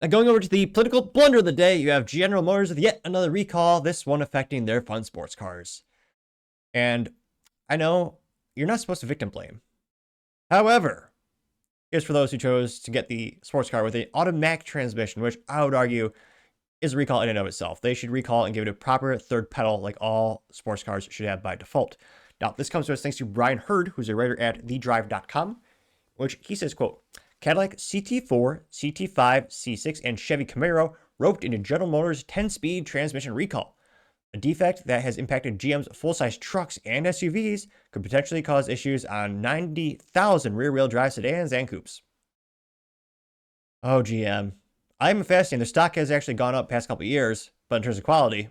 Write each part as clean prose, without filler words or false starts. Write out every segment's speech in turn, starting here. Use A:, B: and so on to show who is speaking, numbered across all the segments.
A: Going over to the political blunder of the day, you have General Motors with yet another recall, this one affecting their fun sports cars. And I know you're not supposed to victim blame. However, here's for those who chose to get the sports car with an automatic transmission, which I would argue is a recall in and of itself. They should recall and give it a proper third pedal like all sports cars should have by default. Now, this comes to us thanks to Brian Hurd, who's a writer at thedrive.com, which he says, quote, Cadillac CT4, CT5, C6, and Chevy Camaro roped into General Motors' 10-speed transmission recall. A defect that has impacted GM's full-size trucks and SUVs could potentially cause issues on 90,000 rear-wheel drive sedans and coupes. Oh, GM. I'm fascinated. The stock has actually gone up past couple of years, but in terms of quality,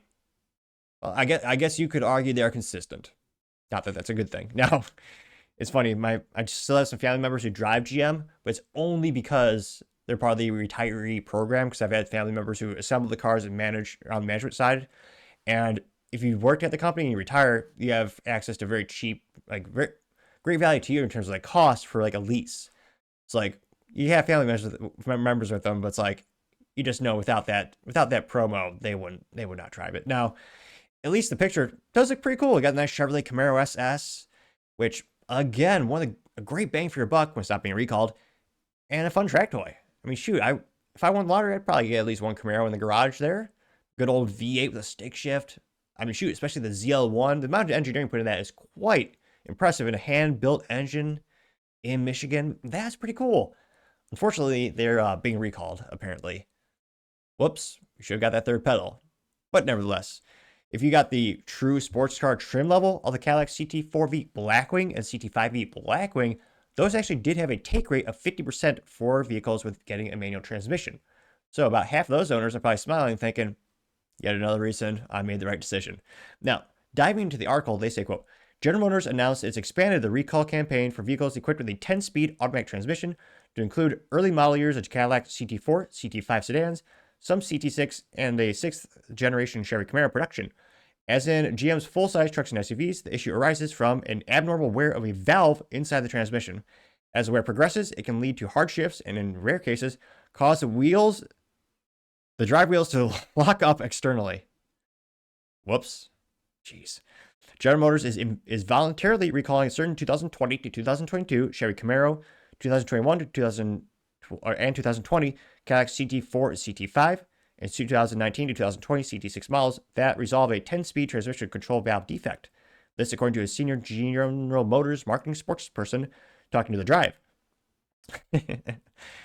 A: well, I guess you could argue they are consistent. Not that that's a good thing. Now, it's funny. I still have some family members who drive GM, but it's only because they're part of the retiree program. Because I've had family members who assemble the cars and manage on the management side. And if you worked at the company and you retire, you have access to very cheap, like very great value to you in terms of like cost for like a lease. It's like you have family members with them, but it's like you just know without that promo, they would not drive it. Now, at least the picture does look pretty cool. We got a nice Chevrolet Camaro SS, which again, a great bang for your buck when it's not being recalled, and a fun track toy. I mean, shoot, if I won the lottery, I'd probably get at least one Camaro in the garage there. Good old V8 with a stick shift. I mean, shoot, especially the ZL1. The amount of engineering put in that is quite impressive. In a hand-built engine in Michigan, that's pretty cool. Unfortunately, they're being recalled, apparently. Whoops, we should have got that third pedal. But nevertheless, if you got the true sports car trim level of the Cadillac CT4V Blackwing and CT5V Blackwing, those actually did have a take rate of 50% for vehicles with getting a manual transmission. So about half of those owners are probably smiling, thinking, yet another reason I made the right decision. Now, diving into the article, they say, quote, General Motors announced it's expanded the recall campaign for vehicles equipped with a 10-speed automatic transmission to include early model years of Cadillac CT4, CT5 sedans, some CT6, and a 6th-generation Chevy Camaro production. As in GM's full-size trucks and SUVs, the issue arises from an abnormal wear of a valve inside the transmission. As the wear progresses, it can lead to hard shifts and, in rare cases, cause the drive wheels to lock up externally. Whoops. Jeez. General Motors is voluntarily recalling certain 2020 to 2022 Chevy Camaro, 2021 to 2020 Cadillac CT4 CT5, and 2019 to 2020 CT6 models that resolve a 10-speed transmission control valve defect. This according to a senior General Motors marketing spokesperson talking to The Drive.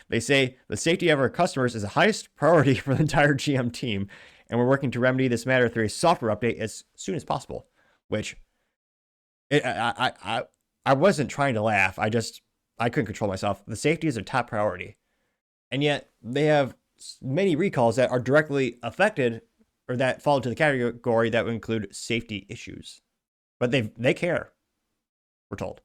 A: They say the safety of our customers is the highest priority for the entire GM team, and we're working to remedy this matter through a software update as soon as possible. Which, I wasn't trying to laugh. I couldn't control myself. The safety is a top priority, and yet they have many recalls that are directly affected or that fall into the category that would include safety issues. But they care, we're told.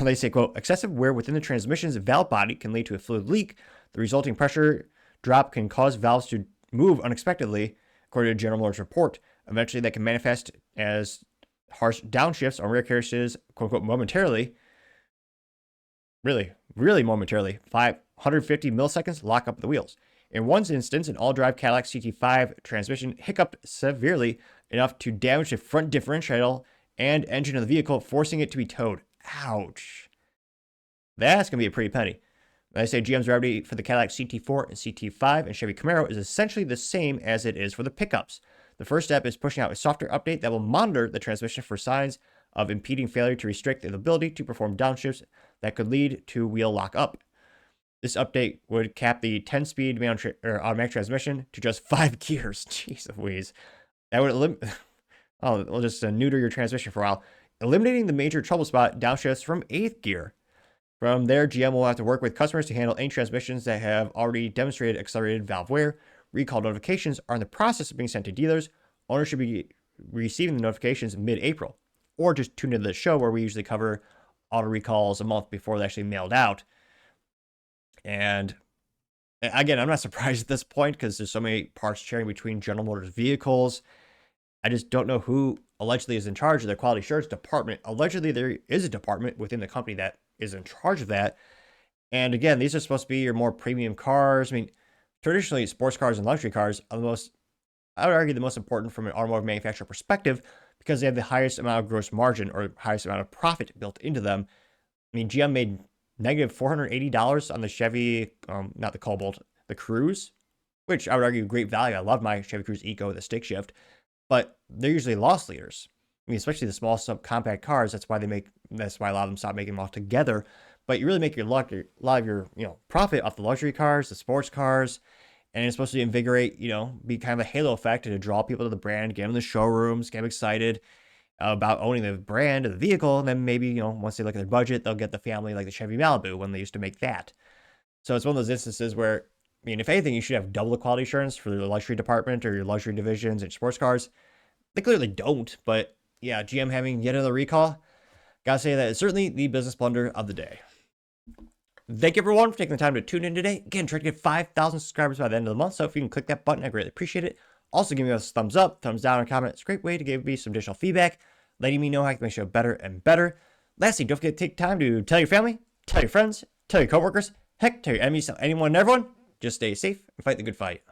A: They say, quote, excessive wear within the transmission's valve body can lead to a fluid leak. The resulting pressure drop can cause valves to move unexpectedly, according to General Motors' report. Eventually, that can manifest as harsh downshifts on rare cases, quote unquote, momentarily. Really, really momentarily. 550 milliseconds lock up the wheels. In one instance, an all-drive Cadillac CT5 transmission hiccuped severely enough to damage the front differential and engine of the vehicle, forcing it to be towed. Ouch. That's going to be a pretty penny. I say GM's remedy for the Cadillac CT4 and CT5 and Chevy Camaro is essentially the same as it is for the pickups. The first step is pushing out a software update that will monitor the transmission for signs of impeding failure to restrict the ability to perform downshifts that could lead to wheel lock up. This update would cap the 10-speed automatic transmission to just 5 gears. Jeez Louise. That would we'll just neuter your transmission for a while, eliminating the major trouble spot downshifts from 8th gear. From there, GM will have to work with customers to handle any transmissions that have already demonstrated accelerated valve wear. Recall notifications are in the process of being sent to dealers. Owners should be receiving the notifications mid-April. Or just tune into the show where we usually cover auto recalls a month before they're actually mailed out. And again, I'm not surprised at this point because there's so many parts sharing between General Motors vehicles. I just don't know who allegedly is in charge of their quality assurance department. Allegedly, there is a department within the company that is in charge of that. And again, these are supposed to be your more premium cars. I mean, traditionally sports cars and luxury cars are the most, I would argue, the most important from an automotive manufacturer perspective because they have the highest amount of gross margin or highest amount of profit built into them. I mean, GM made negative $480 on the Chevy, not the Cobalt, the Cruze, which I would argue great value. I love my Chevy Cruze Eco with a stick shift, but they're usually loss leaders. I mean, especially the small subcompact cars. That's why a lot of them stop making them all together. But you really make a lot of your profit off the luxury cars, the sports cars, and it's supposed to invigorate, be kind of a halo effect to draw people to the brand, get them in the showrooms, get them excited about owning the brand of the vehicle, and then maybe, once they look at their budget, they'll get the family like the Chevy Malibu when they used to make that. So it's one of those instances where, I mean, if anything, you should have double the quality assurance for the luxury department or your luxury divisions and sports cars. They clearly don't, but yeah, GM having yet another recall, gotta say that it's certainly the business blunder of the day. Thank you everyone for taking the time to tune in today. Again, trying to get 5,000 subscribers by the end of the month, so if you can click that button, I greatly appreciate it. Also, give me a thumbs up, thumbs down, and comment. It's a great way to give me some additional feedback, letting me know how I can make the show better and better. Lastly, don't forget to take time to tell your family, tell your friends, tell your coworkers, heck, tell your enemies, tell anyone and everyone. Just stay safe and fight the good fight.